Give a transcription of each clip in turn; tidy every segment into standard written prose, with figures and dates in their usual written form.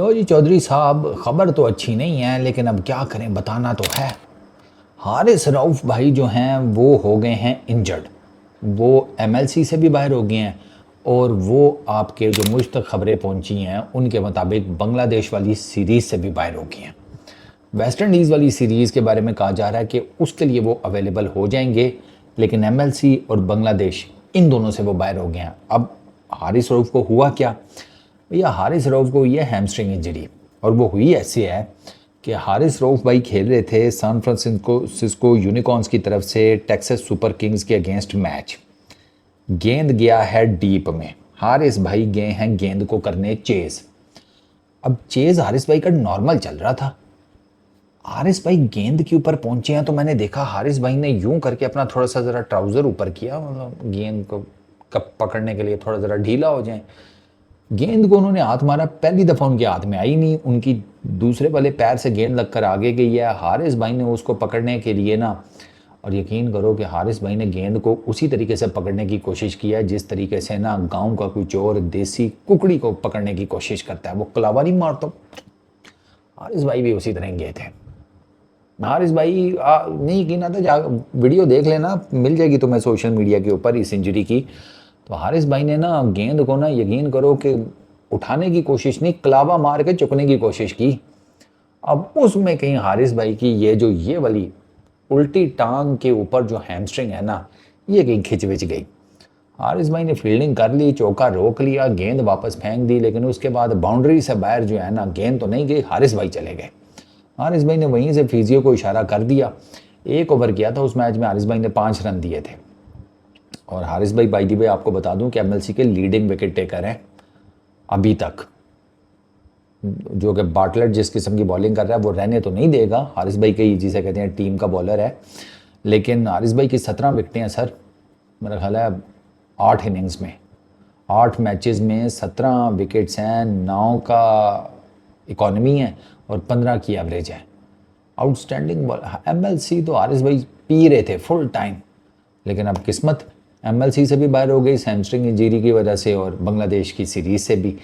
लो जी चौधरी साहब, खबर तो अच्छी नहीं है लेकिन अब क्या करें, बताना तो है। हारिस रऊफ भाई जो हैं वो हो गए हैं इंजर्ड। वो एमएलसी से भी बाहर हो गए हैं और वो आपके जो मुझ तक खबरें पहुंची हैं उनके मुताबिक बांग्लादेश वाली सीरीज़ से भी बाहर हो गए हैं। वेस्ट इंडीज़ वाली सीरीज़ के बारे में कहा जा रहा है कि उसके लिए वो अवेलेबल हो जाएंगे, लेकिन एमएलसी और बांग्लादेश इन दोनों से वो बाहर हो गए हैं। अब हारिस रऊफ को हुआ क्या भैया? हारिस रऊफ को ये हैमस्ट्रिंग इंजरी, और वो हुई ऐसे है कि हारिस रऊफ भाई खेल रहे थे सैन फ्रांसिस्को यूनिकॉर्न्स की तरफ से टेक्सास सुपर किंग्स के अगेंस्ट मैच। गेंद गया है डीप में, हारिस भाई गए हैं गेंद को करने चेज। अब चेज हारिस भाई का नॉर्मल चल रहा था, हारिस भाई गेंद के ऊपर पहुंचे हैं तो मैंने देखा हारिस भाई ने यूं करके अपना थोड़ा सा ज़रा ट्राउज़र ऊपर किया, मतलब गेंद को कप पकड़ने के लिए थोड़ा ज़रा ढीला हो जाए। गेंद को उन्होंने हाथ मारा, पहली दफ़ा उनके हाथ में आई नहीं, उनकी दूसरे वाले पैर से गेंद लगकर आगे गई है। हारिस भाई ने उसको पकड़ने के लिए ना, और यकीन करो कि हारिस भाई ने गेंद को उसी तरीके से पकड़ने की कोशिश किया जिस तरीके से ना गांव का कोई चोर देसी कुकड़ी को पकड़ने की कोशिश करता है, वो कलावा नहीं मारता। हारिस भाई भी उसी तरह गए थे। हारिस भाई नहीं यकीन आता, जा वीडियो देख लेना, मिल जाएगी तुम्हें सोशल मीडिया के ऊपर इस इंजरी की। तो हारिस भाई ने ना गेंद को ना यकीन करो कि उठाने की कोशिश नहीं, कलावा मार के चुकने की कोशिश की। अब उसमें कहीं हारिस भाई की ये वाली उल्टी टांग के ऊपर जो हैमस्ट्रिंग है ना, ये कहीं खिंच विच गई। हारिस भाई ने फील्डिंग कर ली, चौका रोक लिया, गेंद वापस फेंक दी, लेकिन उसके बाद बाउंड्री से बाहर जो है ना गेंद तो नहीं गई, हारिस भाई चले गए। हारिस भाई ने वहीं से फिजियो को इशारा कर दिया। एक ओवर किया था उस मैच में, हारिस भाई ने 5 रन दिए थे। और हारिस भाई बाई दी वे आपको बता दूं कि एमएलसी के लीडिंग विकेट टेकर हैं अभी तक। जो कि बाटलेट जिस किस्म की बॉलिंग कर रहा है वो रहने तो नहीं देगा, हारिस भाई के जिसे कहते हैं टीम का बॉलर है, लेकिन हारिस भाई की 17 विकेटें हैं सर, मेरा ख्याल है 8 इनिंग्स में, 8 मैचेस में 17 विकेट्स हैं, 9 का इकॉनमी है और 15 की एवरेज है। Outstanding ball. एमएलसी तो हारिस भाई पी रहे थे फुल टाइम, लेकिन अब किस्मत एमएलसी से भी बाहर हो गई हैमस्ट्रिंग इंजरी की वजह से, और बांग्लादेश की सीरीज़ से भी।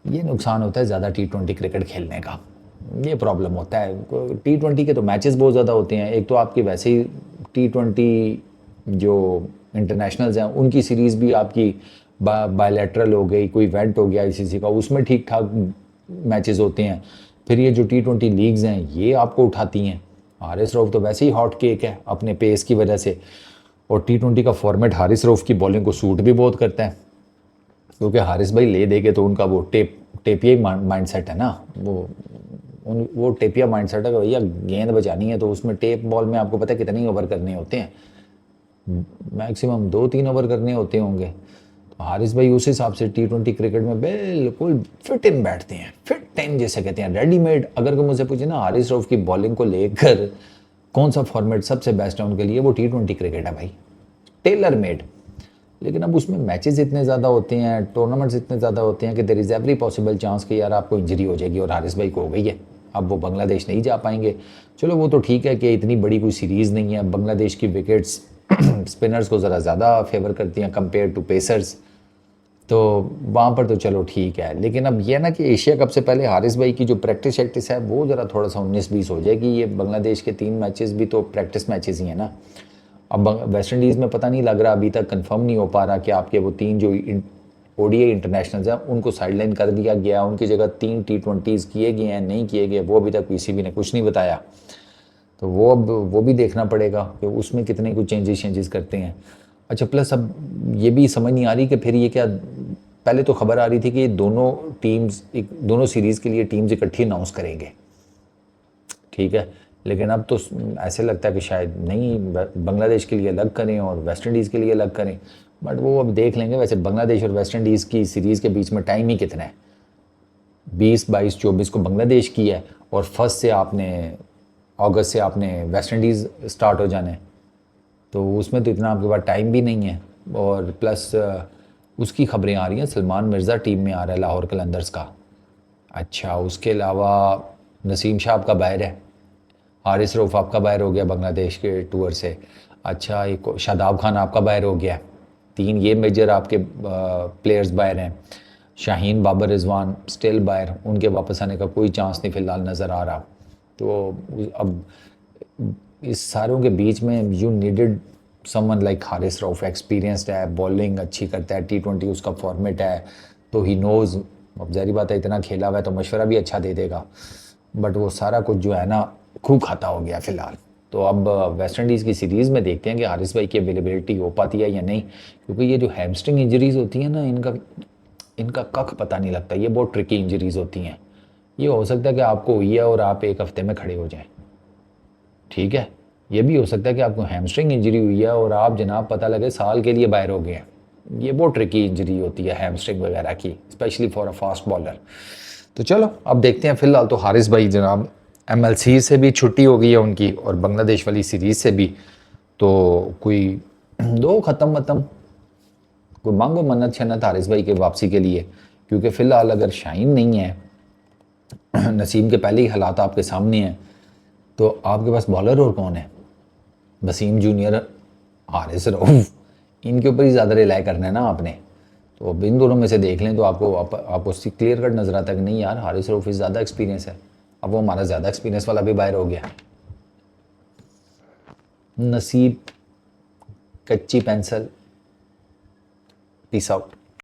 ये नुकसान होता है ज़्यादा टी20 क्रिकेट खेलने का, ये प्रॉब्लम होता है। टी20 के तो मैचेस बहुत ज़्यादा होते हैं, एक तो आपकी वैसे ही टी20 जो इंटरनेशनल्स हैं उनकी सीरीज़ भी आपकी बायलैटरल हो गई, कोई इवेंट हो गया आईसीसी का, उसमें ठीक ठाक मैचेस होते हैं। फिर ये जो टी20 लीग्स हैं ये आपको उठाती हैं। हारिस रऊफ तो वैसे ही हॉट केक है अपने पेस की वजह से, और टी20 का फॉर्मेट हारिस रऊफ की बॉलिंग को सूट भी बहुत करता है, क्योंकि हारिस भाई ले देके तो उनका वो टेपिया माइंडसेट है ना, वो टेपिया माइंडसेट है कि भैया गेंद बचानी है तो उसमें टेप बॉल में आपको पता है कितने ओवर करने होते हैं, मैक्सिमम 2-3 ओवर करने होते होंगे। तो हारिस भाई उस हिसाब से टी20 क्रिकेट में बिल्कुल फिट इन बैठते हैं, फिट इन जिसे कहते हैं, रेडीमेड। अगर कोई मुझे पूछे ना हारिस रऊफ की बॉलिंग को लेकर कौन सा फॉर्मेट सबसे बेस्ट है उनके लिए, वो टी20 क्रिकेट है भाई, टेलर मेड। लेकिन अब उसमें मैचेस इतने ज़्यादा होते हैं, टूर्नामेंट्स इतने ज़्यादा होते हैं कि there is every possible chance कि यार आपको इंजरी हो जाएगी, और हारिस भाई को हो गई है। अब वो बांग्लादेश नहीं जा पाएंगे। चलो वो तो ठीक है कि इतनी बड़ी कोई सीरीज़ नहीं है, बांग्लादेश की विकेट्स स्पिनर्स को ज़रा ज़्यादा फेवर करती हैं कंपेयर टू पेसर्स, तो वहाँ पर तो चलो ठीक है। लेकिन अब यह ना कि एशिया कप से पहले हारिस भाई की जो प्रैक्टिस है वो ज़रा थोड़ा सा 19-20 हो जाएगी। ये बांग्लादेश के 3 मैचेस भी तो प्रैक्टिस मैचेस ही हैं ना। अब वेस्ट इंडीज़ में पता नहीं लग रहा, अभी तक कंफर्म नहीं हो पा रहा कि आपके वो 3 जो ओडीआई इंटरनेशनल्स हैं उनको साइडलाइन कर दिया गया, उनकी जगह 3 टी20 किए गए हैं, नहीं किए गए, वो अभी तक पीसीबी ने कुछ नहीं बताया। तो वो अब वो भी देखना पड़ेगा कि उसमें कितने कुछ चेंजेस करते हैं। अच्छा, प्लस अब ये भी समझ नहीं आ रही कि फिर ये क्या, पहले तो खबर आ रही थी कि दोनों टीम्स दोनों सीरीज़ के लिए टीम्स इकट्ठी अनाउंस करेंगे, ठीक है, लेकिन अब तो ऐसे लगता है कि शायद नहीं, बांग्लादेश के लिए अलग करें और वेस्ट इंडीज़ के लिए अलग करें, बट वो अब देख लेंगे। वैसे बांग्लादेश और वेस्ट इंडीज़ की सीरीज़ के बीच में टाइम ही कितना है, 20, 22, 24 को बांग्लादेश की है, और 1 से आपने अगस्त से आपने वेस्ट इंडीज़ स्टार्ट हो जाना है, तो उसमें तो इतना आपके पास टाइम भी नहीं है। और प्लस उसकी खबरें आ रही हैं सलमान मिर्ज़ा टीम में आ रहा है लाहौर कलंदर्स का। अच्छा, उसके अलावा नसीम शाह आपका बाहर है, हारिस रऊफ आपका बाहर हो गया बांग्लादेश के टूर से। अच्छा, एक शादाब खान आपका बाहर हो गया। 3 ये मेजर आपके प्लेयर्स बाहर हैं। शाहीन बाबर रिजवान स्टिल बाहर, उनके वापस आने का कोई चांस नहीं फ़िलहाल नज़र आ रहा। तो अब इस सारों के बीच में you needed someone like Haris Rauf, experienced है, बॉलिंग अच्छी करता है, T20 उसका फॉर्मेट है, तो ही नोज़। अब ज़ाहिर बात है इतना खेला हुआ है तो मशवरा भी अच्छा दे देगा, बट वो सारा कुछ जो है ना खूब खाता हो गया फ़िलहाल। तो अब वेस्ट इंडीज़ की सीरीज़ में देखते हैं कि हारिस भाई की अवेलेबिलिटी हो पाती है या नहीं, क्योंकि ये जो हैमस्ट्रिंग इंजरीज़ होती हैं ना, इनका इनका कख पता नहीं लगता, ये बहुत ट्रिकी इंजरीज़ होती हैं। ये हो सकता है कि आपको हुई है और आप एक हफ्ते में खड़े हो जाएं, ठीक है। ये भी हो सकता है कि आपको हैमस्ट्रिंग इंजरी हुई है और आप जनाब पता लगे साल के लिए बाहर हो गए हैं। ये बहुत ट्रिकी इंजरी होती है हैमस्ट्रिंग वगैरह की, specially for a fast bowler. तो चलो अब देखते हैं। फ़िलहाल तो हारिस भाई जनाब MLC से भी छुट्टी हो गई है उनकी और बांग्लादेश वाली सीरीज़ से भी, तो कोई दो ख़त्म वतम, कोई मांगो मन्नत शन्नत हारिस भाई के वापसी के लिए, क्योंकि फ़िलहाल अगर शाहीन नहीं है, नसीम के पहले ही हालात आपके सामने हैं, तो आपके पास बॉलर और कौन है? वसीम जूनियर, हारिस रऊफ, इनके ऊपर ही ज़्यादा रिलाई करना है ना आपने। तो अब इन दोनों में से देख लें तो आपको उसकी क्लियर कट नज़र आता है कि नहीं यार, हारिस रऊफ ज़्यादा एक्सपीरियंस है। अब वो हमारा ज़्यादा एक्सपीरियंस वाला भी बाहर हो गया। नसीब, कच्ची पेंसिल, पीस आउट।